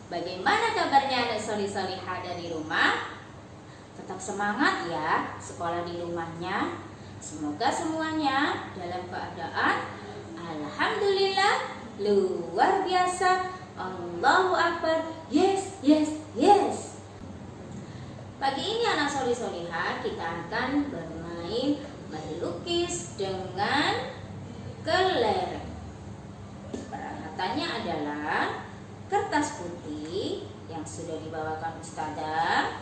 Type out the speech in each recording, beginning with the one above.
Bagaimana kabarnya anak solih-solihah dari rumah? Tetap semangat ya sekolah di rumahnya. Semoga semuanya dalam keadaan alhamdulillah luar biasa. Allahu Akbar. Yes, yes, yes. Pagi ini anak solih-solihah kita akan bermain melukis dengan kelereng. Peralatannya adalah kertas putih yang sudah dibawakan Ustazah,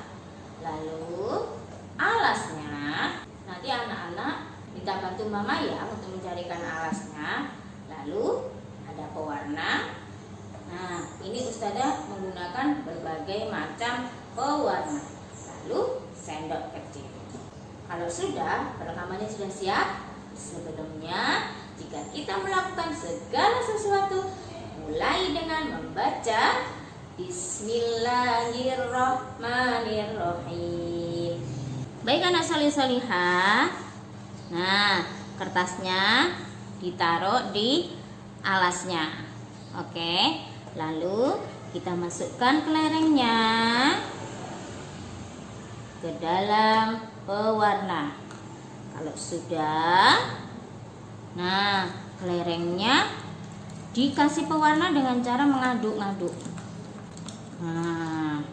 lalu alasnya. Nanti anak-anak minta bantu mama ya untuk mencarikan alasnya. Lalu ada pewarna. Nah, ini Ustazah menggunakan berbagai macam pewarna. Lalu sendok kecil. Kalau sudah, perekamannya sudah siap. Sebelumnya, jika kita melakukan segala sesuatu, mulai dengan membaca Bismillahirrahmanirrahim. Baik anak solih-solihah. Nah, kertasnya ditaruh di alasnya. Oke, lalu kita masukkan kelerengnya ke dalam pewarna. Kalau sudah, nah kelerengnya dikasih pewarna dengan cara mengaduk-ngaduk. Nah,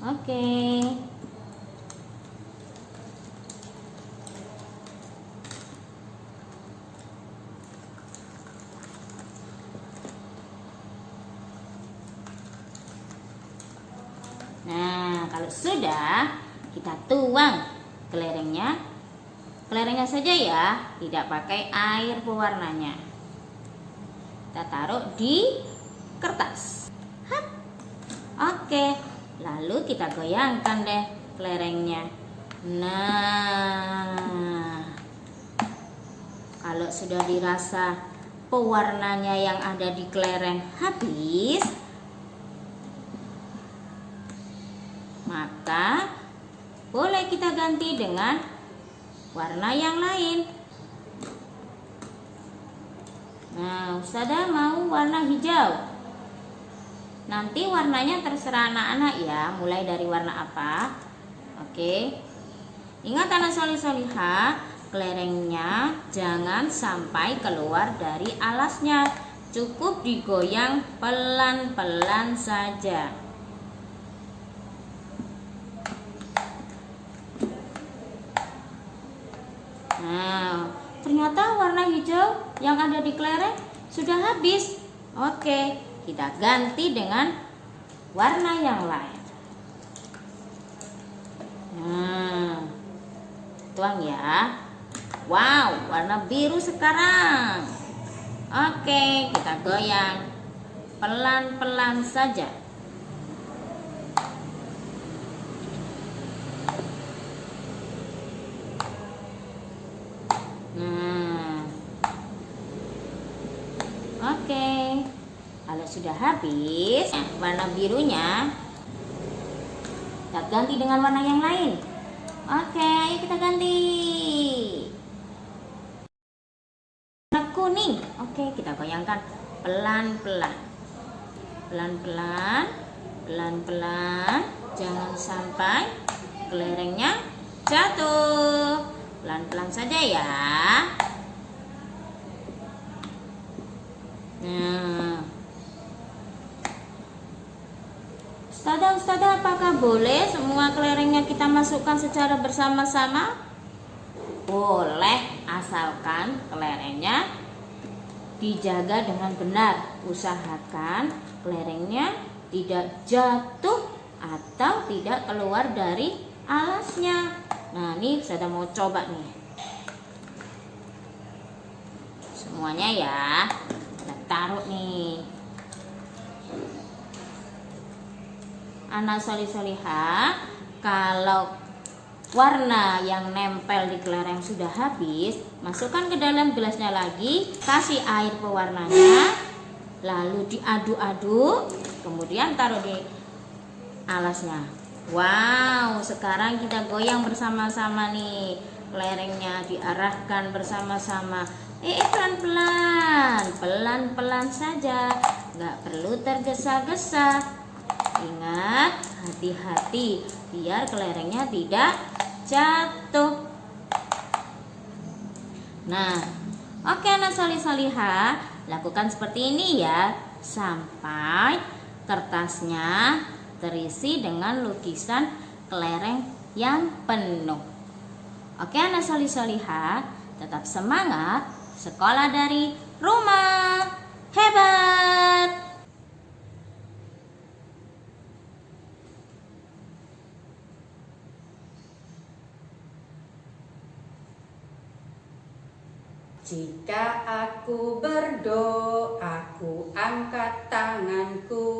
oke. Nah, kalau sudah, kita tuang kelerengnya. Kelerengnya saja ya, tidak pakai air pewarnanya. Kita taruh di kertas. Hap. Oke, lalu kita goyangkan deh kelerengnya. Nah, kalau sudah dirasa pewarnanya yang ada di kelereng habis, maka boleh kita ganti dengan warna yang lain. Nah, Ustazah mau warna hijau. Nanti warnanya terserah anak-anak ya, mulai dari warna apa. Oke. Ingat anak solih-solihah, kelerengnya jangan sampai keluar dari alasnya. Cukup digoyang pelan-pelan saja. Nah, ternyata warna hijau yang ada di kelereng sudah habis. Oke, kita ganti dengan warna yang lain. Nah, tuang ya. Wow, warna biru sekarang. Oke, kita goyang pelan-pelan saja. Oke, kalau sudah habis warna birunya, kita ganti dengan warna yang lain. Oke, ayo kita ganti warna kuning. Oke, kita goyangkan pelan-pelan, pelan-pelan, pelan-pelan. Jangan sampai kelerengnya jatuh. Pelan-pelan saja ya. Nah, Ustazah, apakah boleh semua kelerengnya kita masukkan secara bersama-sama? Boleh, asalkan kelerengnya dijaga dengan benar. Usahakan kelerengnya tidak jatuh atau tidak keluar dari alasnya. Nah, ini Ustazah mau coba nih. Semuanya ya. Taruh nih. Anak solih-solihah, kalau warna yang nempel di kelereng sudah habis, masukkan ke dalam gelasnya lagi, kasih air pewarnanya, lalu diaduk-aduk, kemudian taruh di alasnya. Wow, sekarang kita goyang bersama-sama nih. Kelerengnya diarahkan bersama-sama. Pelan-pelan, pelan-pelan saja. nggak perlu tergesa-gesa. Ingat, hati-hati biar kelerengnya tidak jatuh. Nah, oke anak solih-solihah, lakukan seperti ini ya sampai kertasnya terisi dengan lukisan kelereng yang penuh. Oke anak solih-solihah, tetap semangat sekolah dari rumah. Hebat! Jika aku berdoa, aku angkat tanganku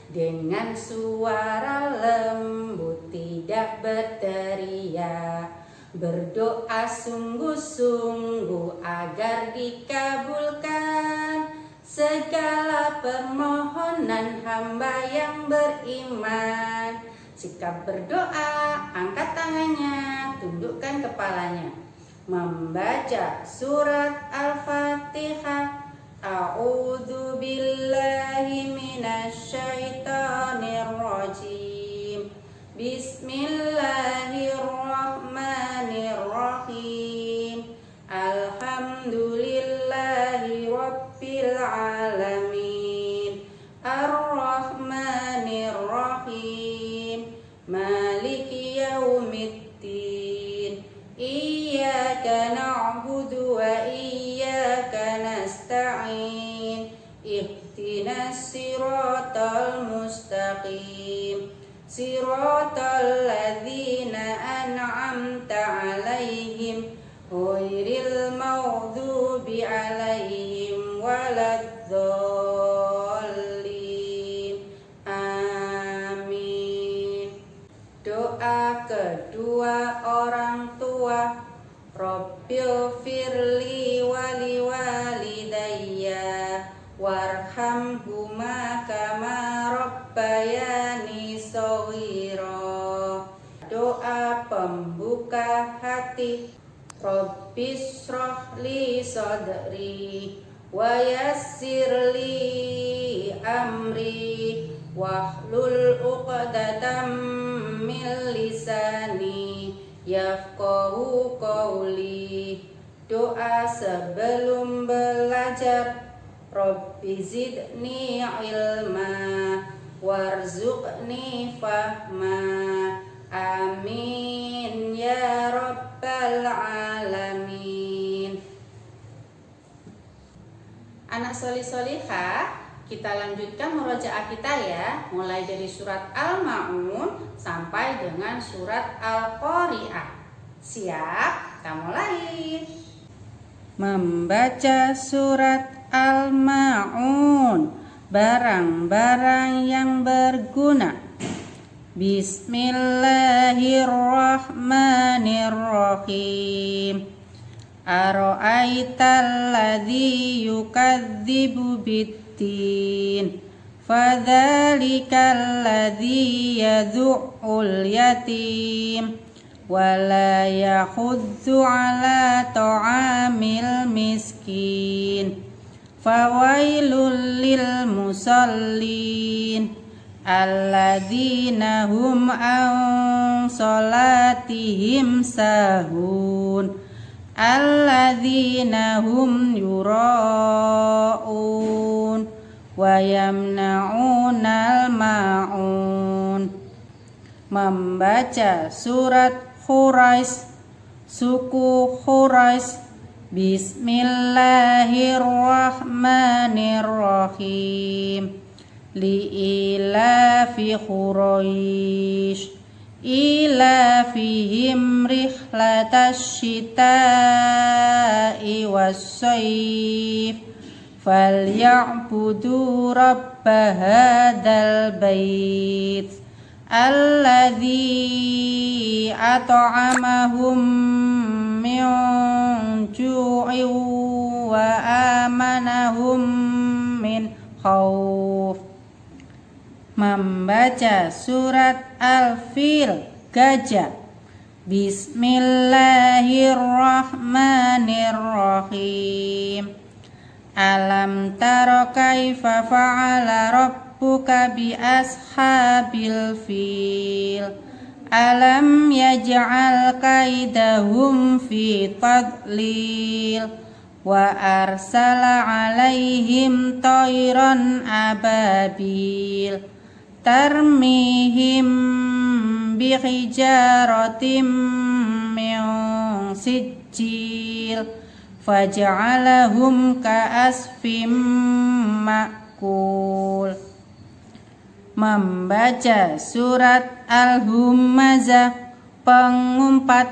dengan suara lembut, tidak berteriak. Berdoa sungguh-sungguh agar dikabulkan segala permohonan hamba yang beriman. Jika berdoa, angkat tangannya, tundukkan kepalanya. Membaca surat Al-Fatihah. A'udzu billahi minasyaitonir rajim. Bismillahirrahmanirrahim. Alhamdulillahi rabbil alamin. Ar-Rahmanir-Rahim. Maliki yaumiddin. Iyyaka na'budu wa iyyaka nasta'in. Ihdinas siratal mustaqim. Siratal ladzina an'amta 'alaihim ghairil maghdubi 'alaihim waladdallin. Amin. Doa kedua orang tua. Rabbighfirli wali walidayya warhamhuma kama rabbayani shaghira. Doa pembuka hati. Rabbishrahli sadri wa yassirli amri wahlul 'uqdatam min lisani yafqahu qawli. Doa sebelum belajar. Rabbi zidni ilma warzuqni fahma. Amin ya rabbal alamin. Anak solih-solihah, kita lanjutkan murojaah kita ya, mulai dari surat Al-Ma'un sampai dengan surat Al-Qari'ah. Siap? Kita mulai. Membaca surat Al-Ma'un, barang-barang yang berguna. Bismillahirrahmanirrahim. Ara'aital ladzi yukadzibu bid-din. Fadzalikal ladzi yad'ul yatim wa la yahuddu 'ala ta'amil miskin. Fawailul lil musallin alladzina hum an salatihim sahun alladzina hum yura'un wa yamna'unal ma'un. Membaca surat Quraisy, suku Quraisy. Bismillahirrahmanirrahim. Li'ilafi Quraisy ilafihim rihlatasy syita'i was-sayf falya'budu rabb hadzal bait alladzi at'amahum min ju'in wa amanahum min khauf. Membaca surat Al-Fil, gajah. Bismillahirrahmanirrahim. Alam tara kaifa fa'ala rabbuka bi ashabil fil. Alam yaj'al kaidahum fi tadlil. Wa arsala alaihim tayran ababil. Tarmihim bi hijaratim min sijil. Faja'alahum ka'asfim ma'kul. Membaca surat Al-Humazah pengumpat.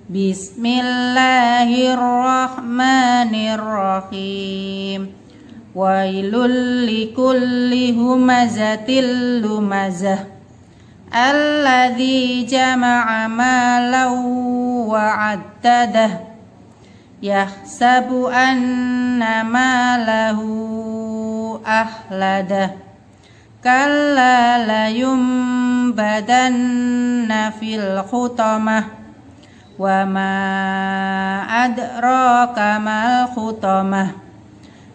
Bismillahirrahmanirrahim. Wailul likulli humazatil lumazah. Alladzi jama'a malan wa 'addadah. Yahsabu anna malahu ahladah. Kalla layumbadanna fil khutamah. Wa ma adraka mal khutamah.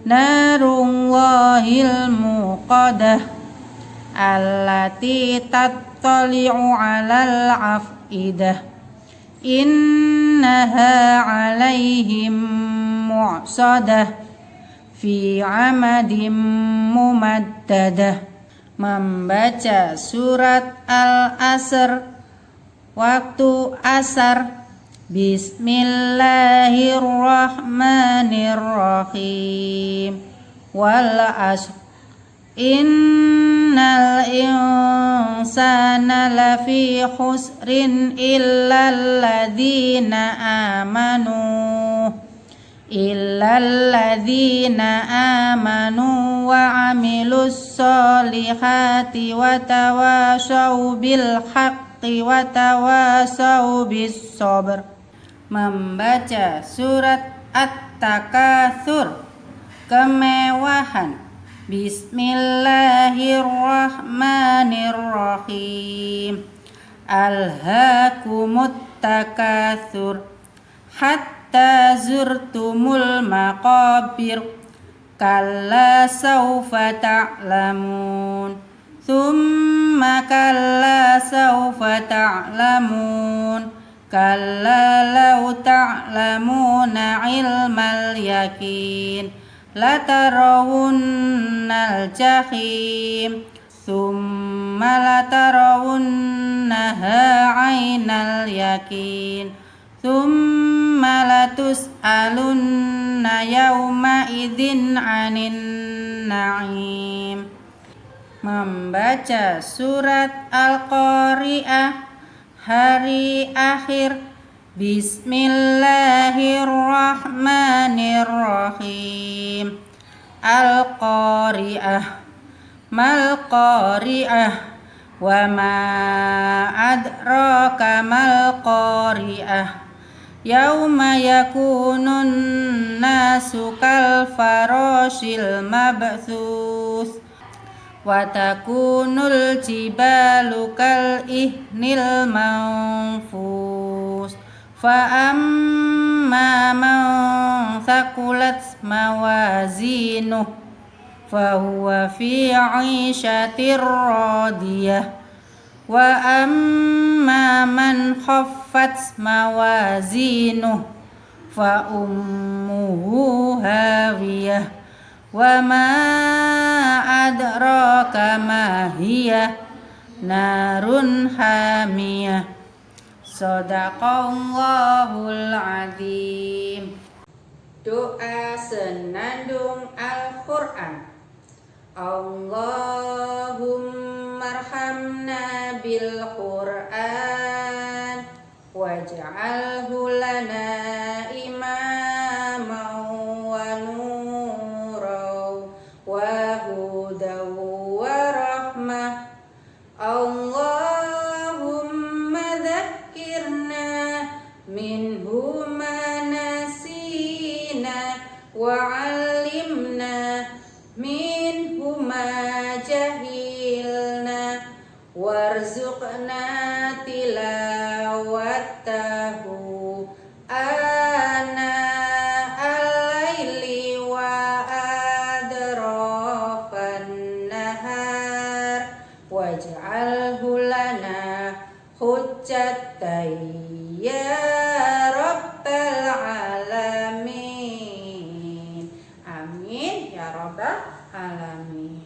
Narullahil muqadah. Allati tattali'u 'alal af'idah. Innaha 'alaihim mu'sadah fi 'amadim mumaddadah. Membaca surat Al-Asr waktu asar. Bismillahirrahmanirrahim. Wal asr innal insana lafi khusrin illal ladzina amanu wa amilus solihati wa tawasaw bil haqqi wa tawasaw bis sabr. Membaca surat At-Takatsur, kemewahan. Bismillahirrahmanirrahim. Alhaakumut takatsur hatta zurtumul maqabir. Kalla sawfa ta'lamun. Thumma kalla sawfa ta'lamun. Kalla law ta'lamuna ilmal yakin. Latarawunnal jahim. Thumma latarawunnaha 'ainal yakin. Thumma latus'alunna yawma idzin 'anin na'im. Membaca surat Al-Qari'ah hari akhir. Bismillahirrahmanirrahim. Al-Qari'ah. Mal Qari'ah. Wa ma adraka mal Qari'ah. Yauma yakunun nasu kal farashil mabthuth. Wa takunul jibalu kal ihnil manfus. Fa amma man thaqulat mawazinuh fa huwa fi 'ishatir radiyah. Wa amma man khaffat mawazinuh fa ummuhu hawiyah. Wa ma adraka ma hiya narun hamiyah. Shadaqallahul azim. Doa senandung Al-Quran. Allahummarhamna bil Quran waj'alhu lana imaman wa nuran wa hudan wa rahmah. Allahumma dzakkirna minhu ma nasina wa 'allimna minhu ma jahilna warzuqna tilawatahu ana al-laili wa waj'alhu lana hujjatan ya rabbal alamin. Amin ya rabbal alamin.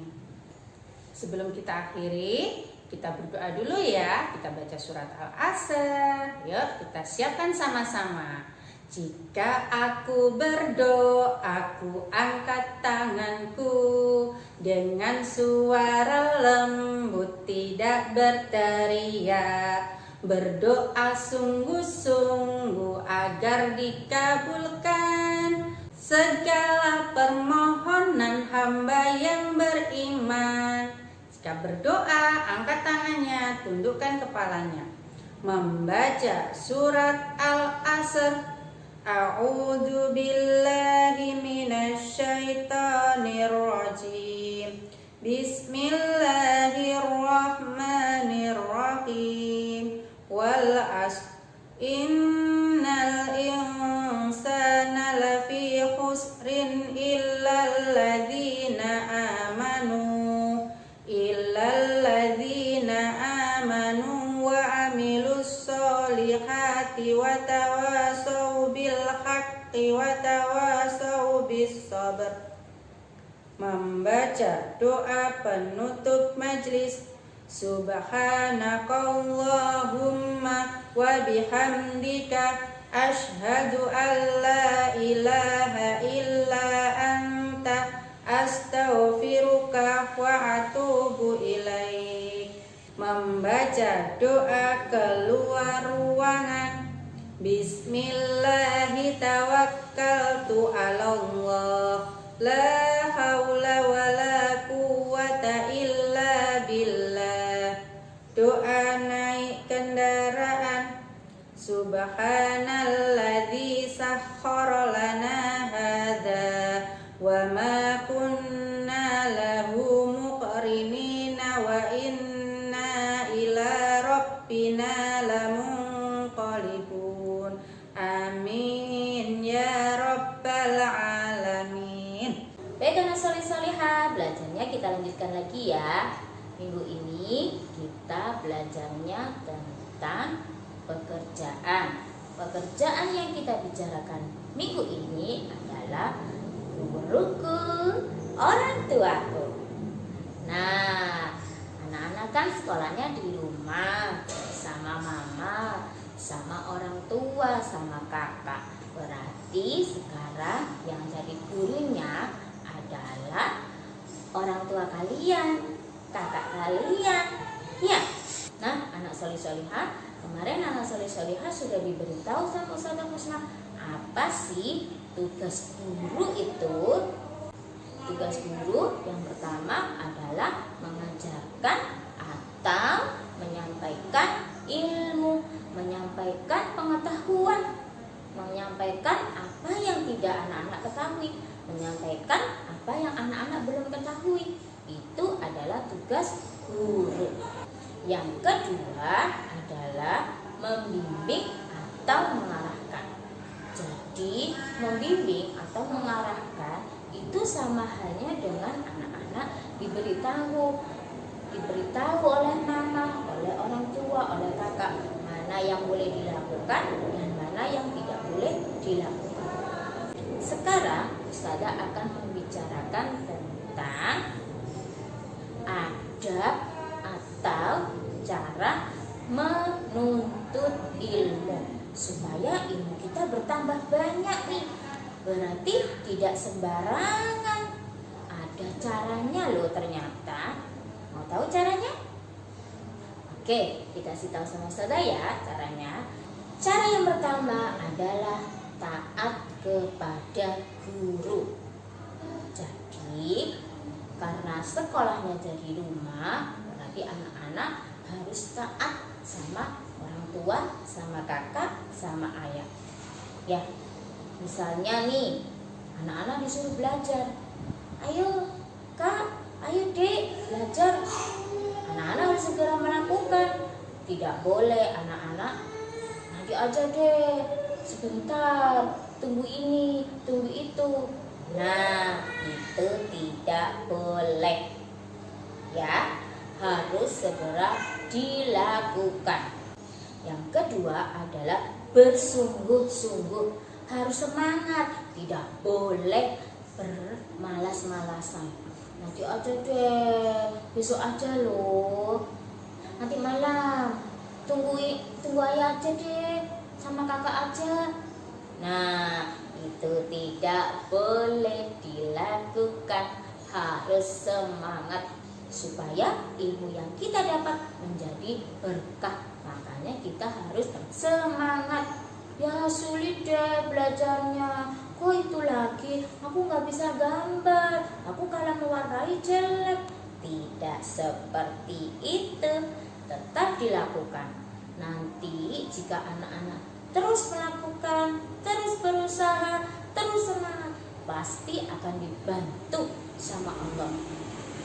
Sebelum kita akhiri, kita berdoa dulu ya. Kita baca surat Al-Asr. Yuk kita siapkan sama-sama. Jika aku berdoa, aku angkat tanganku dengan suara lembut, tidak berteriak. Berdoa sungguh-sungguh agar dikabulkan segala permohonan hamba yang beriman. Jika berdoa, angkat tangannya, tundukkan kepalanya. Membaca surat Al-Asr. A'udzu billahi minasyaitonir rajim. Bismillahirrahmanirrahim. Wal 'ashr. Innal insana lafi khusrin illal ladzina amanu wa amilus solihati wa tawasau bil haqqi wa tawasau bis sabr. Membaca doa penutup majlis. Subhanakallahumma wa bihamdika asyhadu an la ilaha illa anta astaghfiruka wa atubu ilaik. Membaca doa keluar ruangan. Bismillahi tawakkaltu 'alallah, la haula wala quwwata illa billah. Doa naik kendaraan. Subhanalladzi sakhkhara lana hadza wa ma kunna lahu muqrinina wa inna ila rabbina lamunqalibun. Amin ya rabbal alamin. Baik anak soleh-solehah, belajarnya kita lanjutkan lagi ya. Minggu ini kita belajarnya tentang pekerjaan. Pekerjaan yang kita bicarakan minggu ini adalah guruku, orang tuaku. Nah, anak-anak kan sekolahnya di rumah sama mama, sama orang tua, sama kakak. Berarti sekarang yang jadi gurunya adalah orang tua kalian, kakak kalian. Ya. Nah, anak soleh-solehah, kemarin anak soleh-solehah sudah diberitahu sama Ustazah Husna apa sih tugas guru itu. Tugas guru yang pertama adalah mengajarkan atau menyampaikan ilmu, menyampaikan pengetahuan, menyampaikan apa yang tidak anak-anak ketahui, menyampaikan apa yang anak-anak belum ketahui. Itu adalah tugas guru. Yang kedua adalah membimbing atau mengarahkan. Jadi membimbing atau mengarahkan itu sama halnya dengan anak-anak diberitahu oleh mama, oleh orang tua, oleh kakak mana yang boleh dilakukan dan mana yang tidak boleh dilakukan. Sekarang Ustazah akan membicarakan tentang adab atau cara menuntut ilmu supaya ilmu kita bertambah banyak nih. Berarti tidak sembarangan, ada caranya loh ternyata. Mau tahu caranya? Oke, kita kasih tahu sama Ustazah ya caranya. Cara yang pertama adalah taat kepada guru. Jadi karena sekolahnya jadi rumah, berarti anak-anak harus taat sama orang tua, sama kakak, sama ayah. Ya, misalnya nih, anak-anak disuruh belajar. Ayo kak, ayo dek, belajar. Anak-anak harus segera melakukan. Tidak boleh anak-anak, nanti aja deh, sebentar, tunggu ini, tunggu itu. Nah, itu tidak boleh. Ya, harus segera dilakukan. Yang kedua adalah bersungguh-sungguh, harus semangat, tidak boleh bermalas-malasan. Nanti aja deh, besok aja loh, nanti malam, tunggu ayah aja deh, sama kakak aja. Nah, itu tidak boleh dilakukan, harus semangat supaya ilmu yang kita dapat menjadi berkah. Makanya kita harus semangat. Ya sulit deh belajarnya, kok itu lagi, aku nggak bisa gambar, aku kalau mewarnai jelek. Tidak seperti itu, tetap dilakukan. Nanti jika anak-anak terus melakukan, terus berusaha, terus semangat, pasti akan dibantu sama Allah.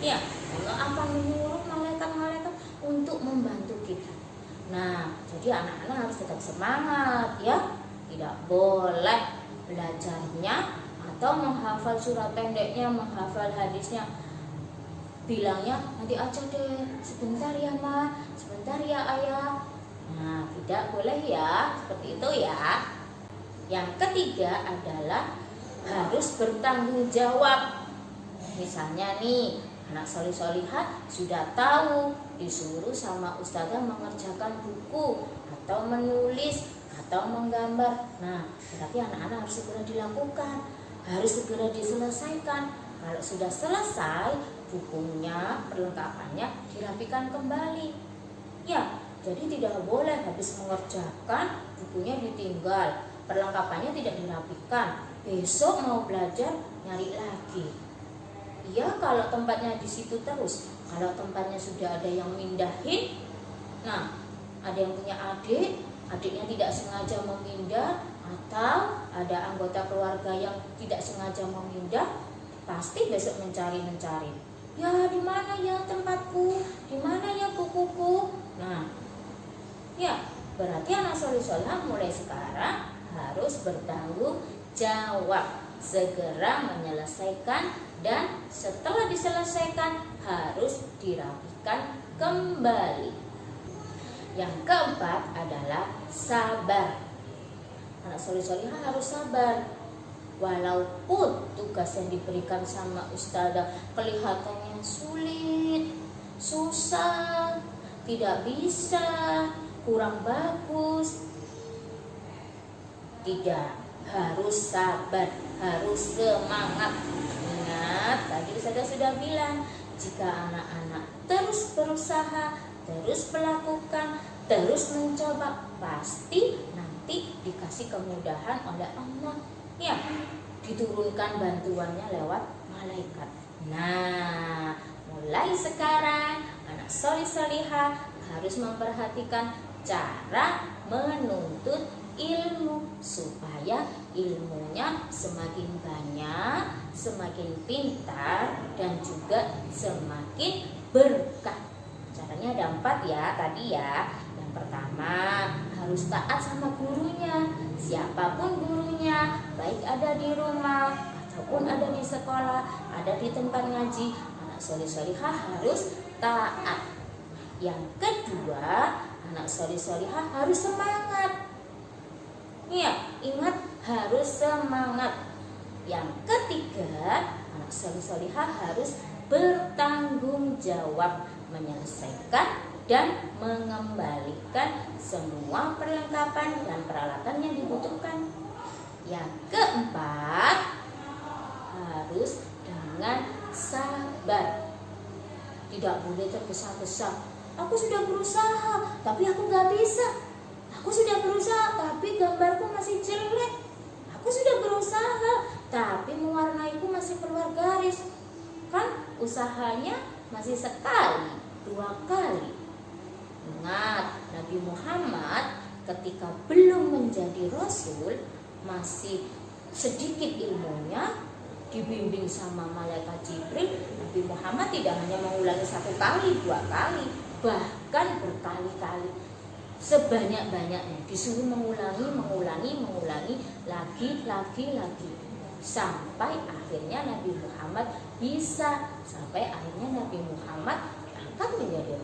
Ya, Allah akan menyuruh malaikat-malaikat untuk membantu kita. Nah, jadi anak-anak harus tetap semangat ya. Tidak boleh belajarnya atau menghafal surat pendeknya, menghafal hadisnya, bilangnya nanti aja deh, sebentar ya ma, sebentar ya ayah. Nah, tidak boleh ya, seperti itu ya. Yang ketiga adalah harus bertanggung jawab. Misalnya nih, anak solih-solihah sudah tahu disuruh sama ustazah mengerjakan buku atau menulis atau menggambar. Nah, berarti anak-anak harus segera dilakukan, harus segera diselesaikan. Kalau sudah selesai, bukunya, perlengkapannya dirapikan kembali. Ya, jadi tidak boleh habis mengerjakan, bukunya ditinggal, perlengkapannya tidak dirapikan. Besok mau belajar, nyari lagi. Ya, kalau tempatnya di situ terus. Kalau tempatnya sudah ada yang mindahin, nah, ada yang punya adik, adiknya tidak sengaja memindah, atau ada anggota keluarga yang tidak sengaja memindah, pasti besok mencari. Ya, di mana ya tempatku? Di mana ya bukuku? Nah, ya, berarti anak soleh-soleh mulai sekarang harus bertanggung jawab, segera menyelesaikan, dan setelah diselesaikan harus dirapikan kembali. Yang keempat adalah sabar. Anak soleh-solehah harus sabar. Walaupun tugas yang diberikan sama ustazah kelihatannya sulit, susah, tidak bisa, kurang bagus, tidak, harus sabar, harus semangat. Ingat, tadi ustazah sudah bilang, jika anak-anak terus berusaha, terus melakukan, terus mencoba, pasti nanti dikasih kemudahan oleh Allah. Ya, diturunkan bantuannya lewat malaikat. Nah, mulai sekarang anak solih-solihah harus memperhatikan cara menuntut ilmu supaya ilmunya semakin banyak, semakin pintar, dan juga semakin berkah. Caranya ada 4 ya tadi ya. Yang pertama, harus taat sama gurunya, siapapun gurunya, baik ada di rumah ataupun ada di sekolah, ada di tempat ngaji, anak soleh-solihah harus taat. Yang kedua, anak soleh-solihah harus semangat. Iya, ingat, harus semangat. Yang ketiga, anak soleh-solihah harus bertanggung jawab, menyelesaikan dan mengembalikan semua perlengkapan dan peralatan yang dibutuhkan. Yang keempat, harus dengan sabar, tidak boleh tergesa-gesa. Aku sudah berusaha, tapi aku gak bisa. Aku sudah berusaha, tapi gambarku masih jelek. Aku sudah berusaha, tapi mewarnaiku masih keluar garis. Kan usahanya masih sekali, 2 kali. Ingat, Nabi Muhammad ketika belum menjadi Rasul, masih sedikit ilmunya, dibimbing sama malaikat Jibril. Nabi Muhammad tidak hanya mengulangi 1 kali, 2 kali, bahkan berkali-kali, sebanyak-banyaknya, disuruh mengulangi lagi, sampai akhirnya Nabi Muhammad bisa, sampai akhirnya Nabi Muhammad angkat menjadi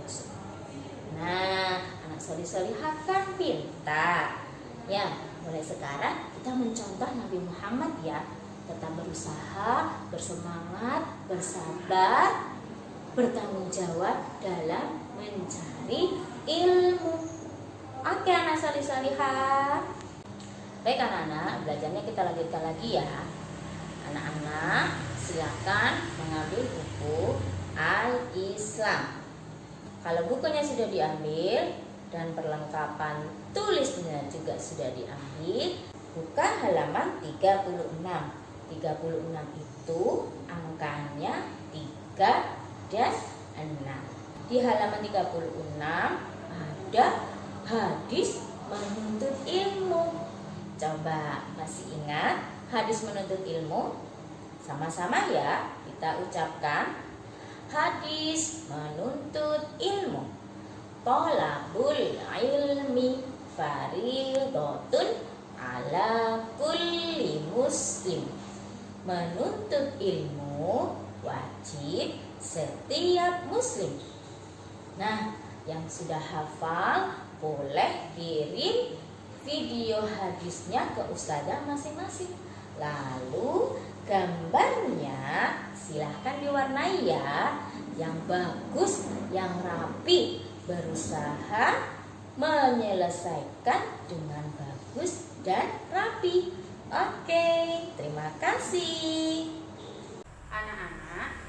Nah, anak solih-solihah kan pintar. Ya, mulai sekarang kita mencontoh Nabi Muhammad ya. Tetap berusaha, bersemangat, bersabar, bertanggung jawab dalam mencari ilmu. Oke anak solih-solihah. Baik anak-anak, belajarnya kita lanjutkan lagi ya. Anak-anak silakan mengambil buku Al-Islam. Kalau bukunya sudah diambil dan perlengkapan tulisnya juga sudah diambil, buka halaman 36. 36 itu angkanya 3 dan 6. Di halaman 36 ada hadis menuntut ilmu. Coba masih ingat hadis menuntut ilmu? Sama-sama ya, kita ucapkan hadis menuntut ilmu. Thalabul ilmi fardhatun ala kulli muslim. Menuntut ilmu wajib setiap muslim. Nah, yang sudah hafal boleh kirim video hadisnya ke ustazah masing-masing. Lalu gambarnya silahkan diwarnai ya, yang bagus, yang rapi, berusaha menyelesaikan dengan bagus dan rapi. Oke, terima kasih. Anak-anak,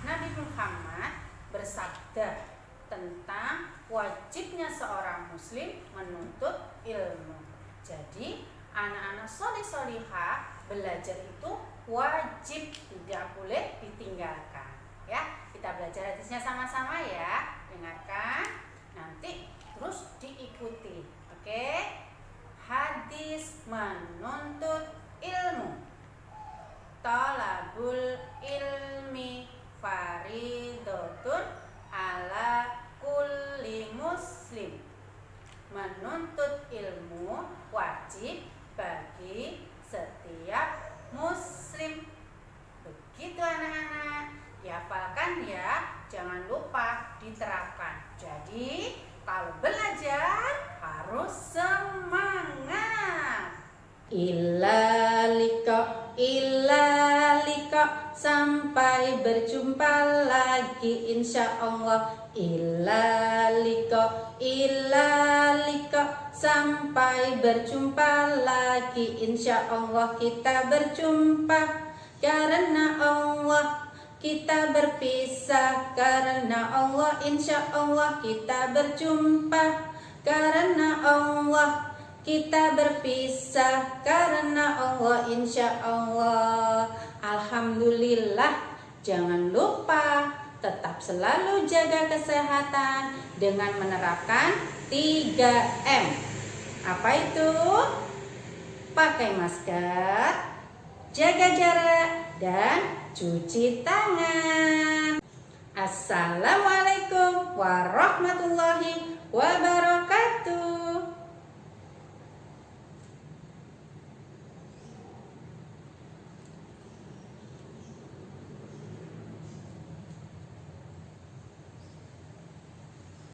Nabi Muhammad bersabda tentang wajibnya seorang muslim menuntut ilmu. Jadi anak-anak solih-solihah belajar itu wajib, tidak boleh ditinggalkan. Ya, kita belajar hadisnya sama-sama ya. Dengarkan, nanti terus diikuti. Oke? Hadis menuntut ilmu. Talabul ilmi fardhatun ala kulli muslim. Menuntut ilmu wajib bagi setiap muslim. Begitu anak-anak, dihafalkan ya, jangan lupa diterapkan. Jadi kalau belajar harus semangat. Illa liqa, sampai berjumpa lagi insya Allah. Illa liqa, sampai berjumpa lagi insya Allah. Kita berjumpa karena Allah, kita berpisah karena Allah. Insya Allah kita berjumpa karena Allah, kita berpisah karena Allah. Insya Allah. Alhamdulillah. Jangan lupa tetap selalu jaga kesehatan dengan menerapkan 3M. Apa itu? Pakai masker, jaga jarak, dan cuci tangan. Assalamualaikum warahmatullahi wabarakatuh.